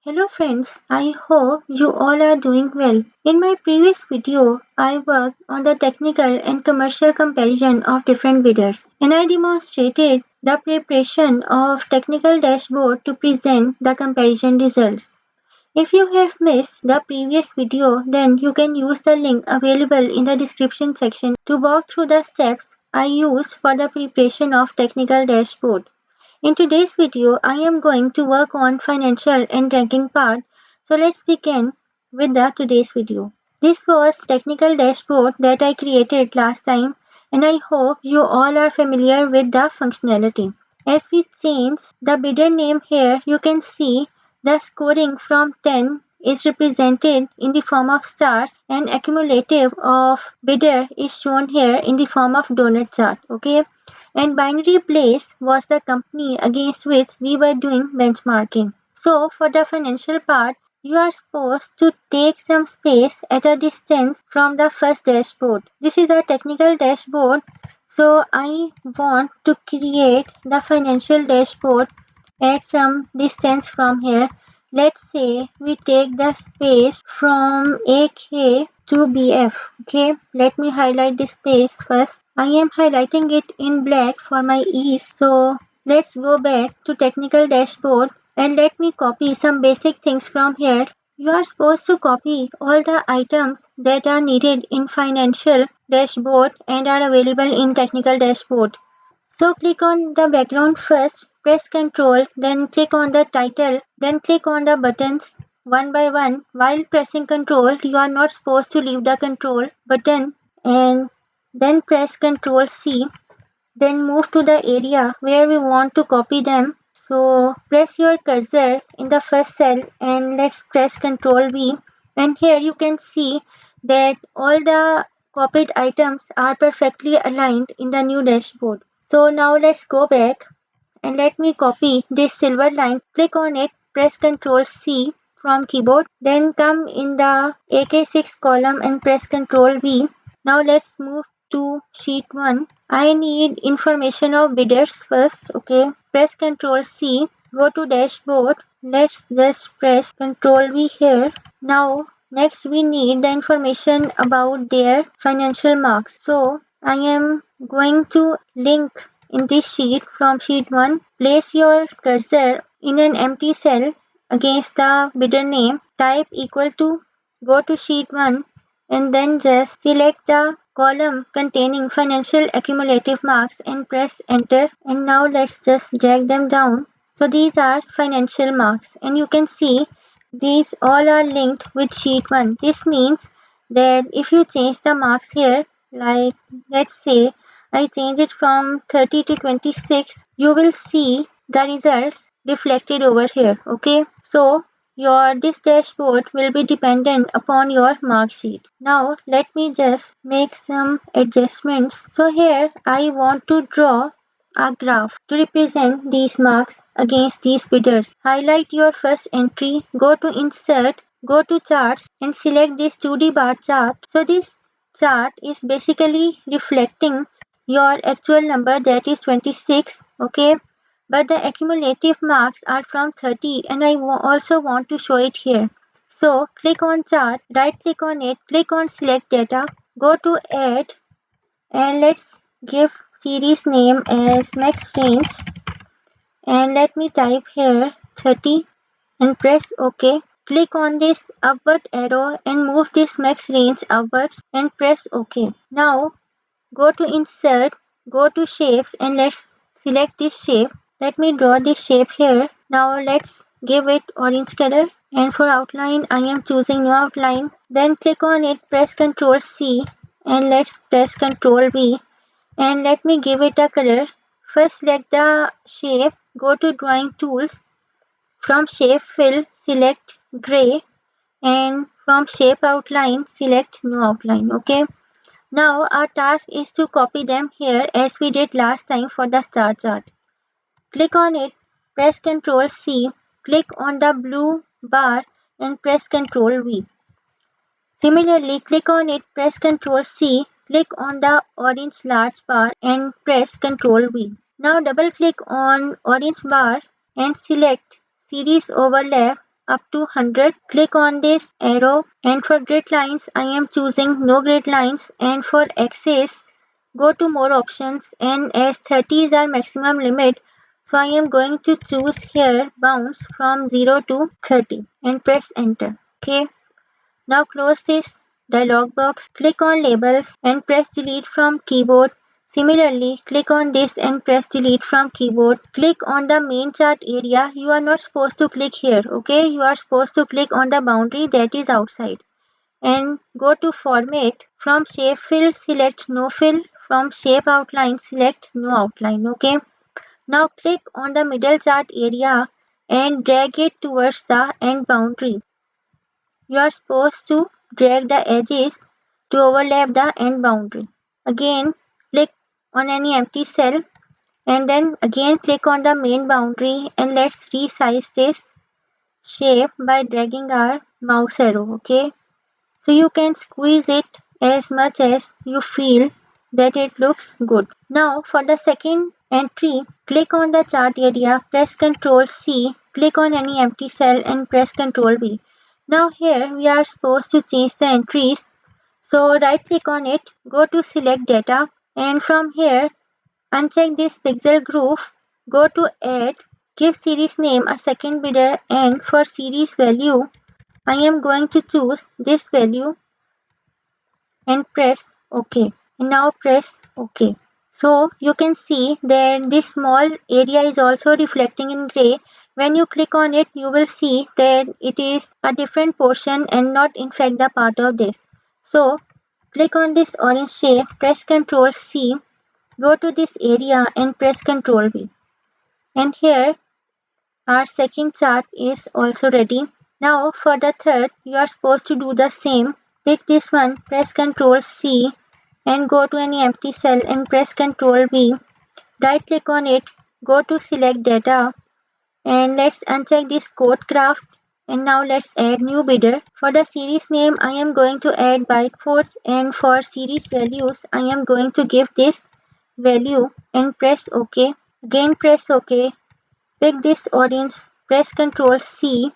Hello friends, I hope you all are doing well. In my previous video, I worked on the technical and commercial comparison of different bidders and I demonstrated the preparation of technical dashboard to present the comparison results. If you have missed the previous video, then you can use the link available in the description section to walk through the steps I used for the preparation of technical dashboard. In today's video, I am going to work on financial and ranking part. So let's begin with the today's video. This was technical dashboard that I created last time and I hope you all are familiar with the functionality. As we change the bidder name here, you can see the scoring from 10 is represented in the form of stars and accumulative of bidder is shown here in the form of donut chart. Okay, and binary place was the company against which we were doing benchmarking. So for the financial part, you are supposed to take some space at a distance from the first dashboard. This is a technical dashboard, so I want to create the financial dashboard at some distance from here. Let's say we take the space from AK to BF. Okay, let me highlight this space first. I am highlighting it in black for my ease. So let's go back to technical dashboard and let me copy some basic things from here. You are supposed to copy all the items that are needed in financial dashboard and are available in technical dashboard. So click on the background first, press Ctrl, then click on the title, then click on the buttons one by one. While pressing Ctrl, you are not supposed to leave the Control button and then press Ctrl C. Then move to the area where we want to copy them. So press your cursor in the first cell and let's press Ctrl V. And here you can see that all the copied items are perfectly aligned in the new dashboard. So now let's go back and let me copy this silver line. Click on it, press Ctrl C from keyboard, then come in the AK6 column and press Ctrl V. Now let's move to sheet 1. I need information of bidders first. Okay, press Ctrl C, go to dashboard. Let's just press Ctrl V here. Now next we need the information about their financial marks. So I am going to link in this sheet from sheet 1. Place your cursor in an empty cell against the bidder name. Type equal to, go to sheet 1 and then just select the column containing financial accumulative marks and press enter. And now let's just drag them down. So these are financial marks and you can see these all are linked with sheet 1. This means that if you change the marks here, like let's say I change it from 30 to 26, you will see the results reflected over here. Okay, so your this dashboard will be dependent upon your mark sheet. Now let me just make some adjustments. So here I want to draw a graph to represent these marks against these bidders. Highlight your first entry, go to insert, go to charts and select this 2D bar chart. So this chart is basically reflecting your actual number, that is 26. Okay, but the accumulative marks are from 30 and I also want to show it here. So click on chart, right click on it, click on select data, go to add and let's give series name as max range and let me type here 30 and press OK. Click on this upward arrow and move this max range upwards and press OK. Now go to insert, go to shapes and let's select this shape. Let me draw this shape here. Now let's give it orange color and for outline I am choosing no outline. Then click on it, press Ctrl C and let's press Ctrl V and let me give it a color. First select the shape, go to drawing tools. From shape fill select gray and from shape outline select no outline. Okay. Now our task is to copy them here as we did last time for the star chart. Click on it, press Ctrl C, click on the blue bar and press Ctrl V. Similarly, click on it, press Ctrl C, click on the orange large bar and press Ctrl V. Now double click on orange bar and select series overlap up to 100. Click on this arrow, and for grid lines I am choosing no grid lines, and for axis go to more options, and as 30 is our maximum limit, so I am going to choose here bounce from 0 to 30 and press enter. Okay. Now close this dialog box, click on labels and press delete from keyboard. Similarly, click on this and press delete from keyboard. Click on the main chart area. You are not supposed to click here, okay? You are supposed to click on the boundary that is outside. And go to format. From shape fill, select no fill. From shape outline, select no outline, okay? Now click on the middle chart area and drag it towards the end boundary. You are supposed to drag the edges to overlap the end boundary. Again, click on any empty cell and then again click on the main boundary, and let's resize this shape by dragging our mouse arrow, okay? So you can squeeze it as much as you feel that it looks good. Now for the second entry, click on the chart area, press Ctrl C, click on any empty cell and press Ctrl V. Now here we are supposed to change the entries. So right click on it, go to select data, and from here uncheck this pixel group, go to add, give series name a second bidder, and for series value I am going to choose this value and press OK. And now press OK. So you can see that this small area is also reflecting in gray. When you click on it, you will see that it is a different portion and not in fact the part of this. So click on this orange shape, press Ctrl C, go to this area and press Ctrl V. And here our second chart is also ready. Now for the third, you are supposed to do the same. Pick this one, press Ctrl C and go to any empty cell and press Ctrl V. Right click on it, go to select data, and let's uncheck this code craft, and now let's add new bidder. For the series name I am going to add byte force, and for series values I am going to give this value and press OK. Again press OK. Pick this orange, press Ctrl C,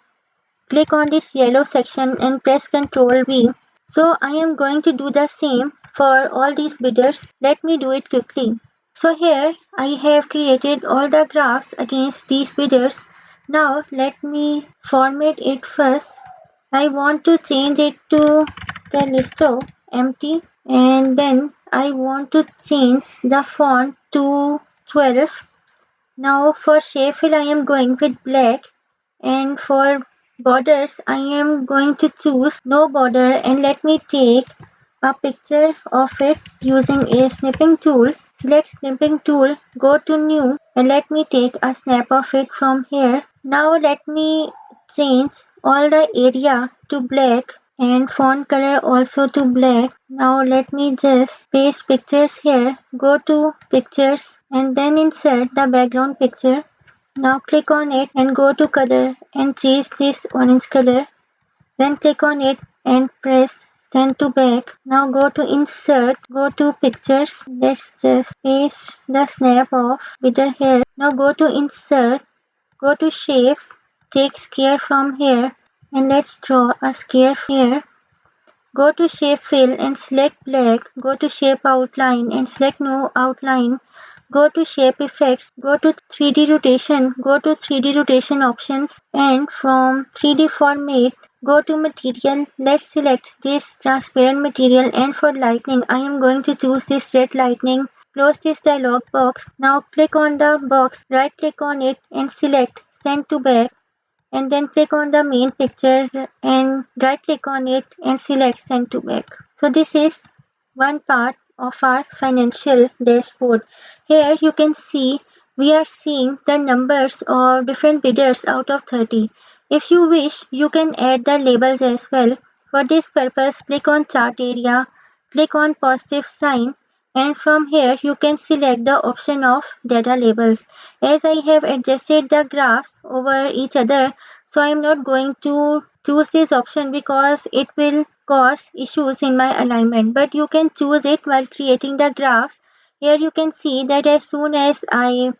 click on this yellow section and press Ctrl V. So I am going to do the same for all these bidders. Let me do it quickly. So here I have created all the graphs against these bidders. Now let me format it first. I want to change it to Callisto empty, and then I want to change the font to 12. Now for shape fill I am going with black, and for borders I am going to choose no border, and let me take a picture of it using a snipping tool. Select snipping tool, go to new, and let me take a snap of it from here. Now let me change all the area to black and font color also to black. Now let me just paste pictures here. Go to pictures and then insert the background picture. Now click on it and go to color and change this orange color. Then click on it and press send to back. Now go to insert, go to pictures. Let's just paste the snap of bidder here. Now go to insert, go to shapes, take square from here, and let's draw a square here. Go to shape fill and select black. Go to shape outline and select no outline. Go to shape effects. Go to 3D rotation. Go to 3D rotation options, and from 3D format, go to material. Let's select this transparent material, and for lightning I am going to choose this red lightning. Close this dialog box. Now click on the box, right click on it and select send to back, and then click on the main picture and right click on it and select send to back. So this is one part of our financial dashboard. Here you can see we are seeing the numbers of different bidders out of 30. If you wish, you can add the labels as well. For this purpose, click on chart area, click on positive sign, and from here you can select the option of data labels. As I have adjusted the graphs over each other, so I am not going to choose this option because it will cause issues in my alignment, but you can choose it while creating the graphs. Here you can see that as soon as I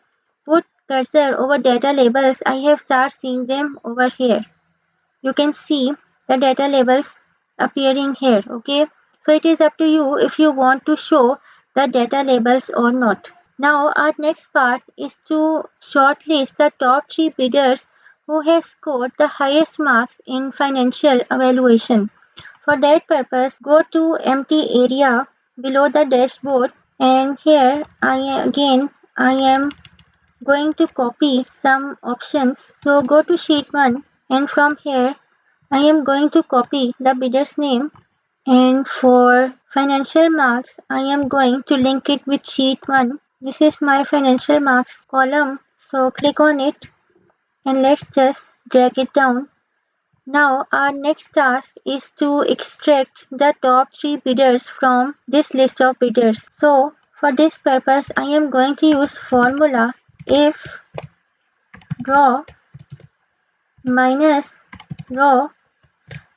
put cursor over data labels, I have started seeing them over here. you can see the data labels appearing here. Okay, so it is up to you if you want to show the data labels or not. Now our next part is to shortlist the top 3 bidders who have scored the highest marks in financial evaluation. For that purpose, go to empty area below the dashboard, and here I am going to copy some options. So go to sheet 1, and from here I am going to copy the bidder's name, and for financial marks I am going to link it with sheet 1. This is my financial marks column, so click on it and let's just drag it down. Now our next task is to extract the top 3 bidders from this list of bidders. So for this purpose I am going to use formula if raw minus raw.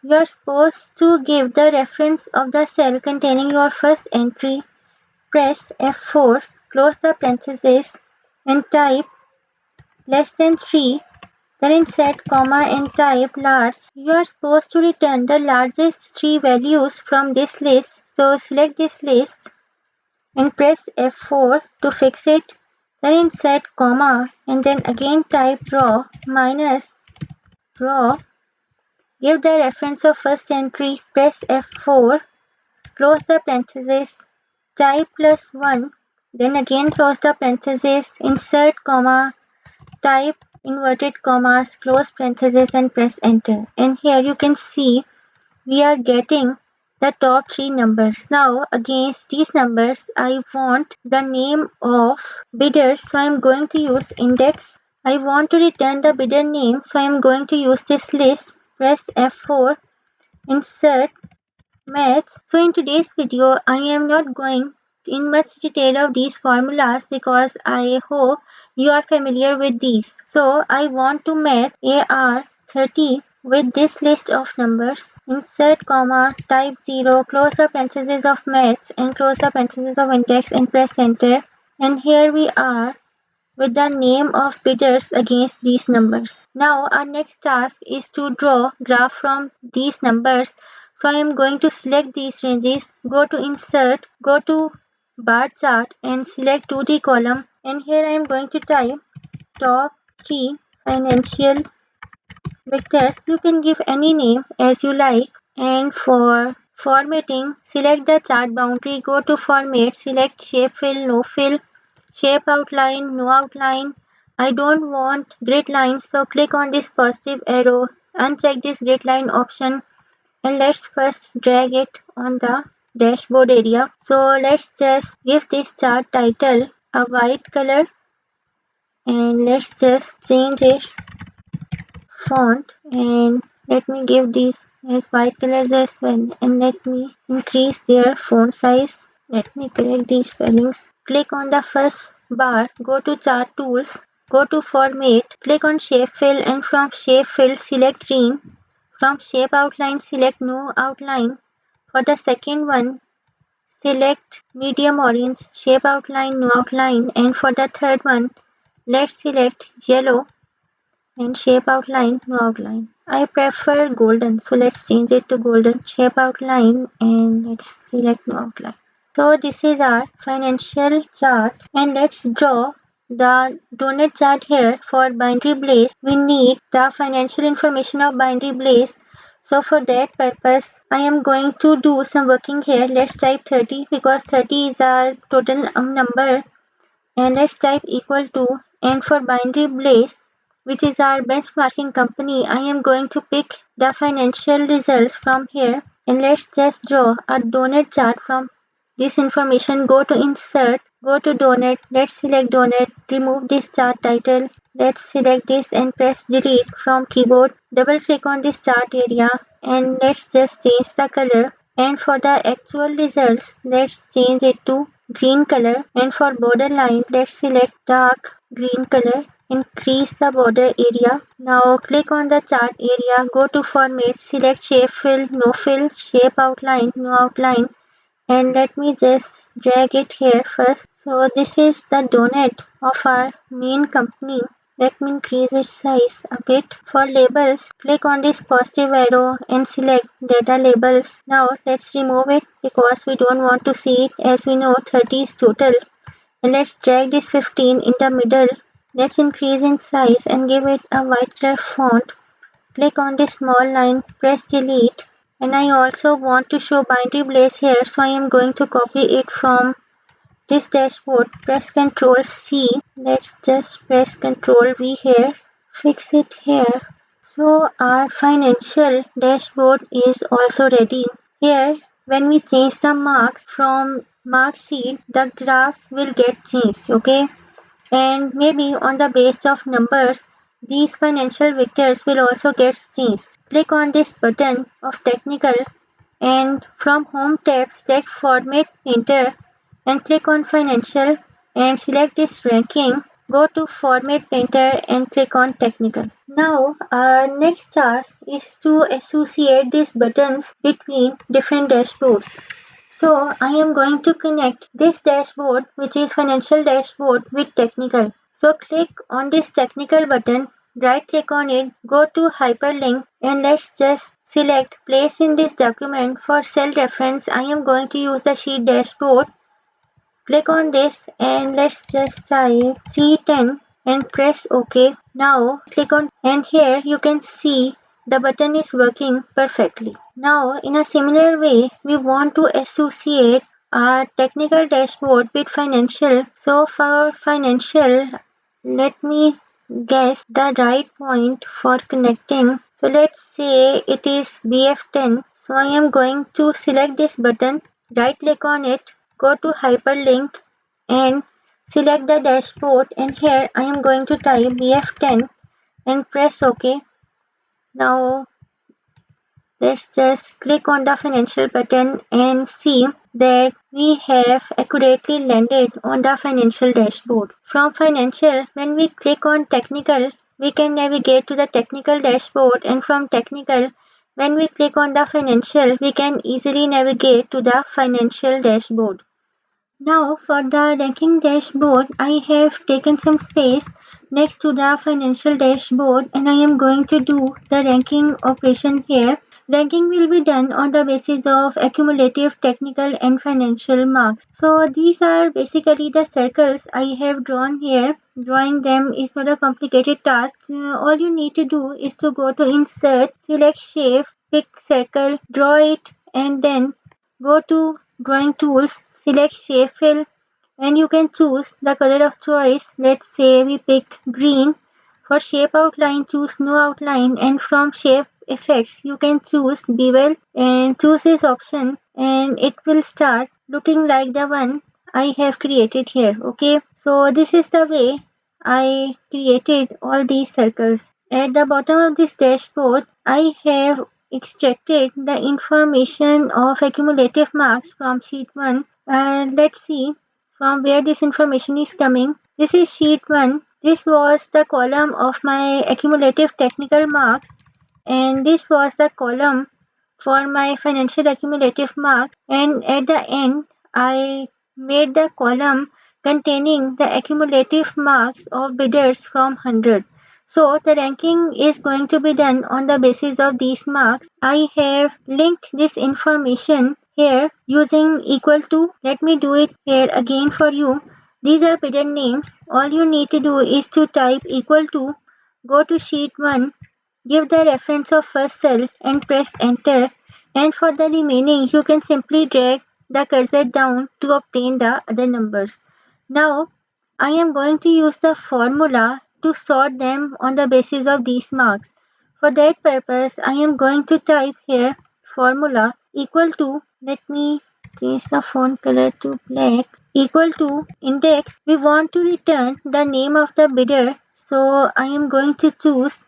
You are supposed to give the reference of the cell containing your first entry, press F4, close the parenthesis and type less than 3, then insert comma and type large. You are supposed to return the largest 3 values from this list, so select this list and press F4 to fix it, then insert comma and then again type raw minus raw. Give the reference of first entry, press F4, close the parenthesis, type +1, then again close the parenthesis, insert comma, type inverted commas, close parenthesis and press enter. And here you can see we are getting the top 3 numbers. Now against these numbers I want the name of bidder, so I am going to use index. I want to return the bidder name, so I am going to use this list, press F4, insert match. So in today's video I am not going in much detail of these formulas because I hope you are familiar with these. So I want to match AR30 with this list of numbers. Insert comma, type 0, close the parenthesis of match and close the parenthesis of index and press enter. And here we are with the name of bidders against these numbers. Now our next task is to draw graph from these numbers. So I am going to select these ranges, go to insert, go to bar chart and select 2D column, and here I am going to type top 3 financial vectors. You can give any name as you like, and for formatting select the chart boundary, go to format, select shape fill, no fill, shape outline, no outline. I don't want grid lines, so click on this positive arrow, uncheck this grid line option, and let's first drag it on the dashboard area. So let's just give this chart title a white color, and let's just change its font, and let me give these as white colors as well, and let me increase their font size. Let me correct these spellings. Click on the first bar, go to chart tools, go to format, click on shape fill, and from shape fill select green. From shape outline select no outline. For the second one select medium orange, shape outline, no outline, and for the third one let's select yellow and shape outline, no outline. I prefer golden, so let's change it to golden. Shape outline and let's select no outline. So this is our financial chart, and let's draw the donut chart here. For binary blaze, we need the financial information of binary blaze. So for that purpose, I am going to do some working here. Let's type 30 because 30 is our total number, and let's type equal to, and for binary blaze, which is our benchmarking company, I am going to pick the financial results from here, and let's just draw a donut chart from this information. Go to insert, go to donut, let's select donut, remove this chart title, let's select this and press delete from keyboard, double click on this chart area, and let's just change the color, and for the actual results let's change it to green color, and for border line let's select dark green color, increase the border area. Now click on the chart area, go to format, select shape fill, no fill, shape outline, no outline, and let me just drag it here first. So this is the donut of our main company. Let me increase its size a bit. For labels, click on this positive arrow and select data labels. Now let's remove it because we don't want to see it, as we know 30 is total. And let's drag this 15 in the middle. Let's increase in size and give it a white color font. Click on this small line, press delete. And I also want to show binary place here, so I am going to copy it from this dashboard. Press Ctrl C. Let's just press Ctrl V here. Fix it here. So our financial dashboard is also ready. Here, when we change the marks from mark sheet, the graphs will get changed, okay? And maybe on the base of numbers, these financial vectors will also get changed. Click on this button of technical and from home tab select format painter and click on financial and select this ranking. Go to format painter and click on technical. Now our next task is to associate these buttons between different dashboards. So I am going to connect this dashboard, which is financial dashboard, with technical. So click on this technical button, right click on it, go to hyperlink, and let's just select place in this document. For cell reference, I am going to use the sheet dashboard. Click on this and let's just type C10 and press OK. Now click on, and here you can see the button is working perfectly. Now in a similar way, we want to associate our technical dashboard with financial. So for financial, let me guess the right point for connecting. So let's say it is BF10. So I am going to select this button, right click on it, go to hyperlink and select the dashboard, and here I am going to type BF10 and press OK. Now let's just click on the financial button and see that we have accurately landed on the financial dashboard. From financial, when we click on technical, we can navigate to the technical dashboard, and from technical, when we click on the financial, we can easily navigate to the financial dashboard. Now for the ranking dashboard, I have taken some space next to the financial dashboard and I am going to do the ranking operation here. Ranking will be done on the basis of accumulative, technical and financial marks. So these are basically the circles I have drawn here. Drawing them is not a complicated task. All you need to do is to go to insert, select shapes, pick circle, draw it, and then go to drawing tools, select shape fill, and you can choose the color of choice. Let's say we pick green. For shape outline, choose no outline, and from shape effects you can choose bevel and choose this option, and it will start looking like the one I have created here. Okay, so this is the way I created all these circles. At the bottom of this dashboard, I have extracted the information of accumulative marks from sheet 1. Let's see from where this information is coming. This is sheet 1. This was the column of my accumulative technical marks, and this was the column for my financial accumulative marks, and at the end I made the column containing the accumulative marks of bidders from 100. So the ranking is going to be done on the basis of these marks. I have linked this information here using equal to. Let me do it here again for you. These are bidder names. All you need to do is to type equal to, go to sheet 1, give the reference of first cell and press enter, and for the remaining you can simply drag the cursor down to obtain the other numbers. Now I am going to use the formula to sort them on the basis of these marks. For that purpose I am going to type here formula equal to, let me change the font color to black, equal to index. We want to return the name of the bidder, so I am going to choose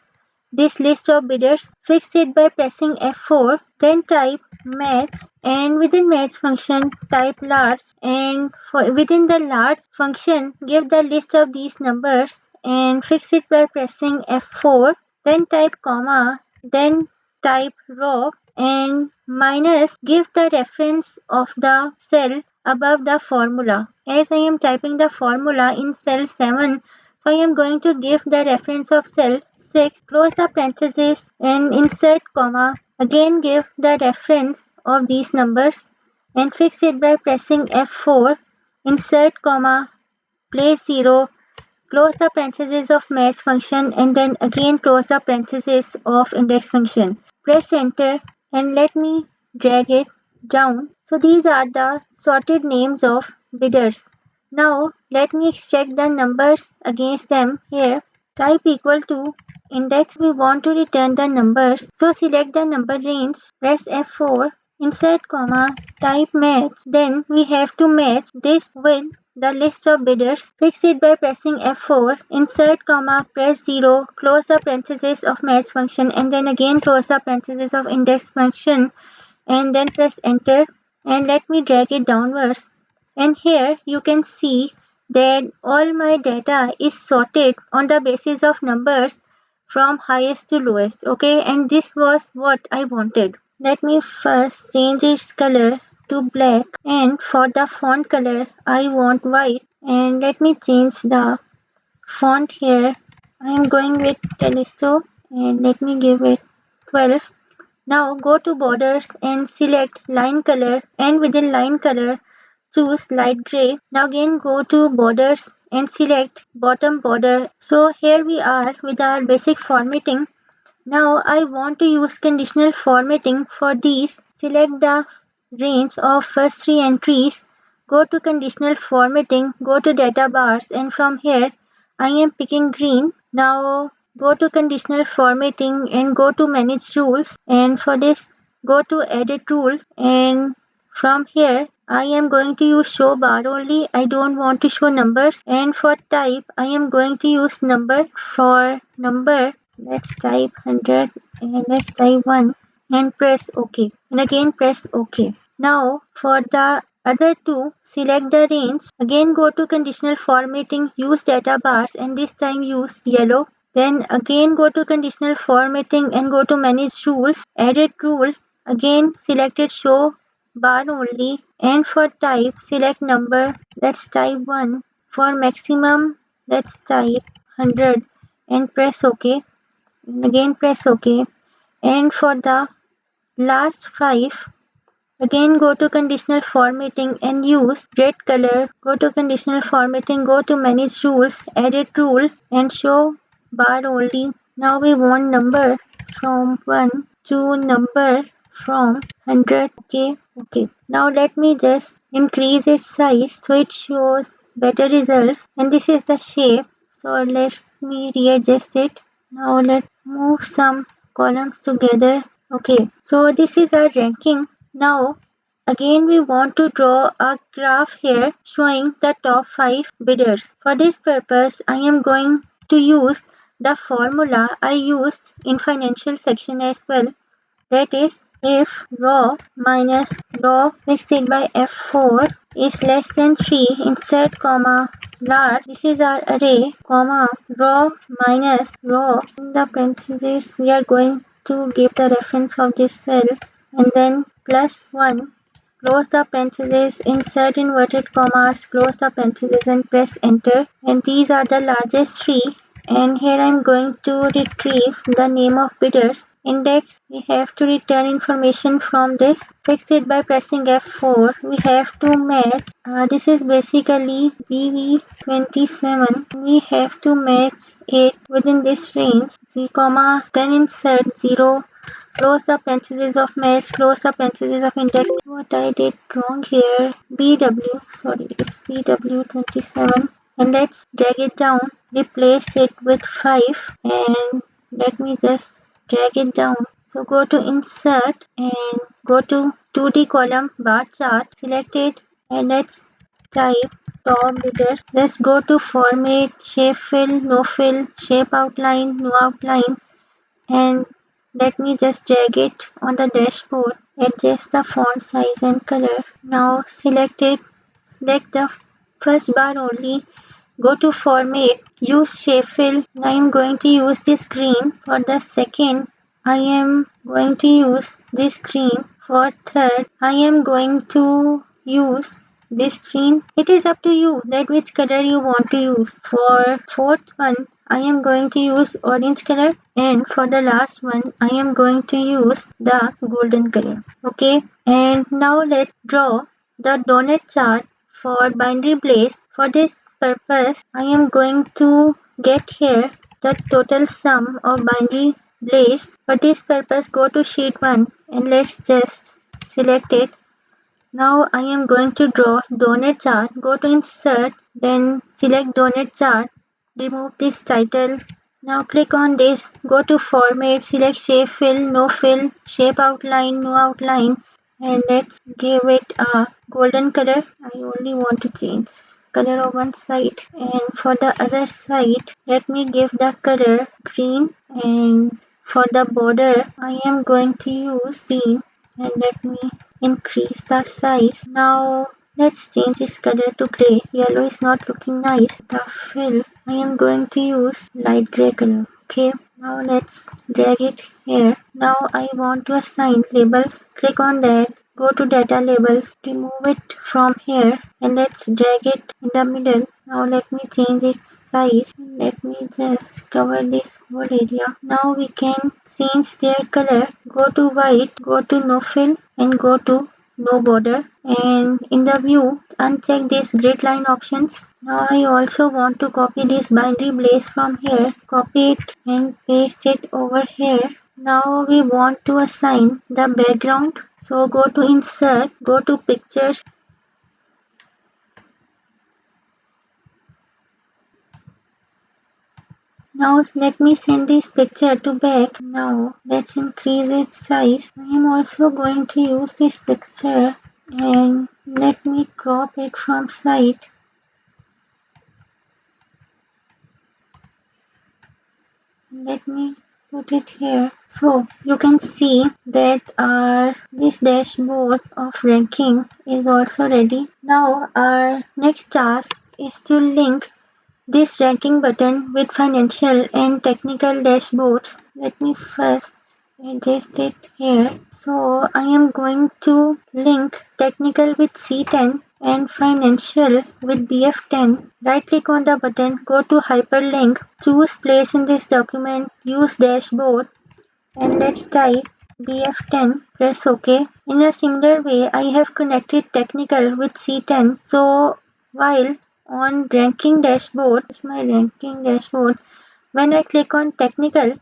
this list of bidders. Fix it by pressing F4, then type match, and within match function type large, and within the large function give the list of these numbers and fix it by pressing F4, then type comma, then type row, and minus, give the reference of the cell above the formula. As I am typing the formula in cell 7, So I am going to give the reference of cell 6, close the parenthesis and insert comma. Again give the reference of these numbers and fix it by pressing F4, insert comma, place 0, close the parenthesis of match function and then again close the parenthesis of index function. Press enter and let me drag it down. So these are the sorted names of bidders. Now let me extract the numbers against them here. Type equal to index. We want to return the numbers. So select the number range. Press F4. Insert comma. Type match. Then we have to match this with the list of bidders. Fix it by pressing F4. Insert comma. Press 0. Close the parenthesis of match function and then again close the parenthesis of index function and then press enter and let me drag it downwards. And here you can see that all my data is sorted on the basis of numbers from highest to lowest. Okay, and this was what I wanted. Let me first change its color to black, and for the font color I want white, and let me change the font here. I am going with Callisto and let me give it 12. Now go to borders and select line color, and within line color choose light gray. Now again go to borders and select bottom border. So here we are with our basic formatting. Now I want to use conditional formatting for these. Select the range of first three entries. Go to conditional formatting, go to data bars, and from here I am picking green. Now go to conditional formatting and go to manage rules, and for this go to edit rule, and from here I am going to use show bar only. I don't want to show numbers, and for type I am going to use number. For number let's type 100 and let's type 1 and press OK, and again press OK. Now for the other two, select the range. Again go to conditional formatting, use data bars, and this time use yellow. Then again go to conditional formatting and go to manage rules, edit rule. Again select it show bar only, and for type select number. Let's type 1. For maximum let's type 100 and press OK. And again press OK. And for the last 5, again go to conditional formatting and use red color. Go to conditional formatting, go to manage rules, edit rule, and show bar only. Now we want number from 1 to number from 100. Okay. Now let me just increase its size so it shows better results. And this is the shape. So let me readjust it. Now let's move some columns together. Okay, so this is our ranking. Now again we want to draw a graph here showing the top 5 bidders. For this purpose I am going to use the formula I used in financial section as well. That is, if raw minus raw mixed by F4 is less than 3, insert comma large. This is our array, comma raw minus raw. In the parentheses, we are going to give the reference of this cell, and then plus 1. Close the parentheses, insert inverted commas, close the parentheses and press enter. And these are the largest 3. And here I am going to retrieve the name of bidders. Index, we have to return information from this. Fix it by pressing F4. We have to match. This is basically BV27. We have to match it within this range. Z, then insert 0. Close the parentheses of match, close the parentheses of index. What I did wrong here, it's BW27. And let's drag it down, replace it with 5, and let me just drag it down. So go to insert and go to 2D column bar chart, select it, and let's type top bidders. Let's go to format, shape fill, no fill, shape outline, no outline, and let me just drag it on the dashboard. Adjust the font size and color. Now select it. Select the first bar only. Go to format. Use shape fill. I am going to use this green. For the second, I am going to use this green. For third, I am going to use this screen. It is up to you that which color you want to use. For fourth one, I am going to use orange color, and for the last one, I am going to use the golden color. Okay, and now let's draw the donut chart for binary blaze. For this purpose, I am going to get here the total sum of binary blaze. For this purpose, go to sheet 1 and let's just select it. Now I am going to draw donut chart. Go to insert, then select donut chart. Remove this title. Now click on this. Go to format, select shape fill, no fill, shape outline, no outline, and let's give it a golden color. I only want to change color of one side, and for the other side let me give the color green, and for the border I am going to use green, and let me increase the size. Now let's change its color to gray. Yellow is not looking nice. The fill I am going to use light gray color. Okay, now let's drag it here. Now I want to assign labels. Click on that. Go to data labels. Remove it from here and let's drag it in the middle. Now let me change its size. Let me just cover this whole area. Now we can change their color. Go to white, go to no fill and go to no border, and in the view uncheck these grid line options. Now I also want to copy this binary blaze from here. Copy it and paste it over here. Now we want to assign the background. So go to insert, go to pictures. Now let me send this picture to back. Now let's increase its size. I am also going to use this picture and let me crop it from side. Let me put it here. So you can see that our this dashboard of ranking is also ready. Now our next task is to link this ranking button with financial and technical dashboards. Let me first adjust it here. So I am going to link technical with C10 and financial with BF10. Right click on the button, go to hyperlink, choose place in this document, use dashboard, and let's type BF10, press OK. In a similar way, I have connected technical with C10. So while on ranking dashboard, this is my ranking dashboard. When I click on technical,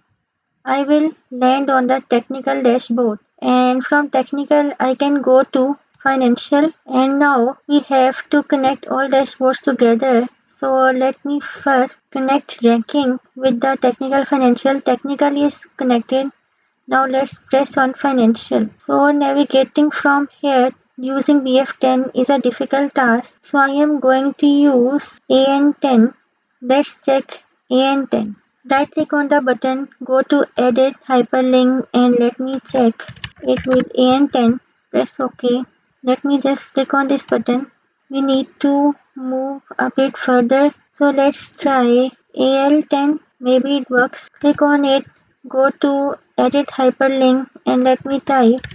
I will land on the technical dashboard, and from technical I can go to financial, and now we have to connect all dashboards together. So let me first connect ranking with the technical financial. Technical is connected. Now let's press on financial. So navigating from here using BF10 is a difficult task. So I am going to use AN10. Let's check AN10. Right click on the button, go to edit hyperlink and let me check it with AN10. Press OK. Let me just click on this button. We need to move a bit further. So let's try AL10. Maybe it works. Click on it. Go to edit hyperlink and let me type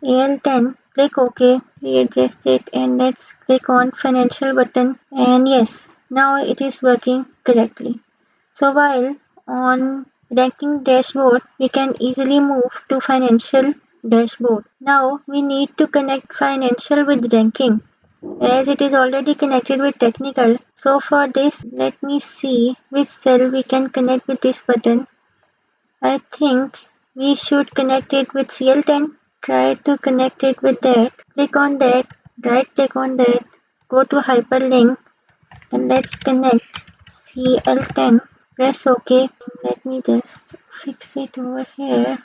AL10. Click OK. Readjust it and let's click on financial button. And yes, now it is working correctly. So while on ranking dashboard, we can easily move to financial dashboard. Now we need to connect financial with ranking as it is already connected with technical. So for this, let me see which cell we can connect with this button. I think we should connect it with CL10. Try to connect it with that. Click on that, right click on that, go to hyperlink and let's connect CL10. Press OK. Let me just fix it over here.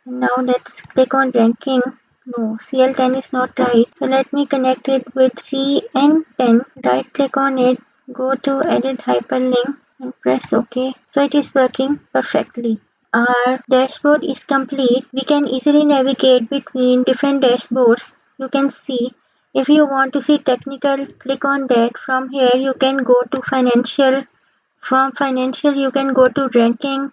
And now let's click on ranking. No, CL10 is not right. So let me connect it with CN10. Right click on it, go to edit hyperlink and press OK. So it is working perfectly. Our dashboard is complete. We can easily navigate between different dashboards. You can see if you want to see technical, click on that. From here you can go to financial. From financial you can go to ranking.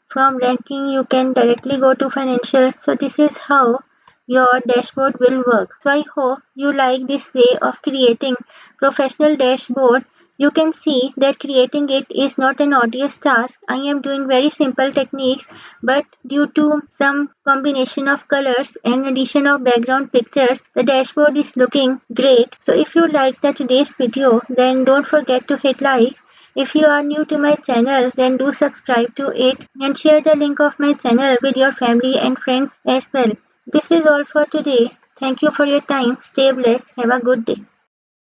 From ranking you can directly go to financial. So this is how your dashboard will work. So I hope you like this way of creating professional dashboard. You can see that creating it is not an odious task. I am doing very simple techniques, but due to some combination of colors and addition of background pictures, the dashboard is looking great. So if you like the today's video, then don't forget to hit like. If you are new to my channel, then do subscribe to it and share the link of my channel with your family and friends as well. This is all for today. Thank you for your time. Stay blessed. Have a good day.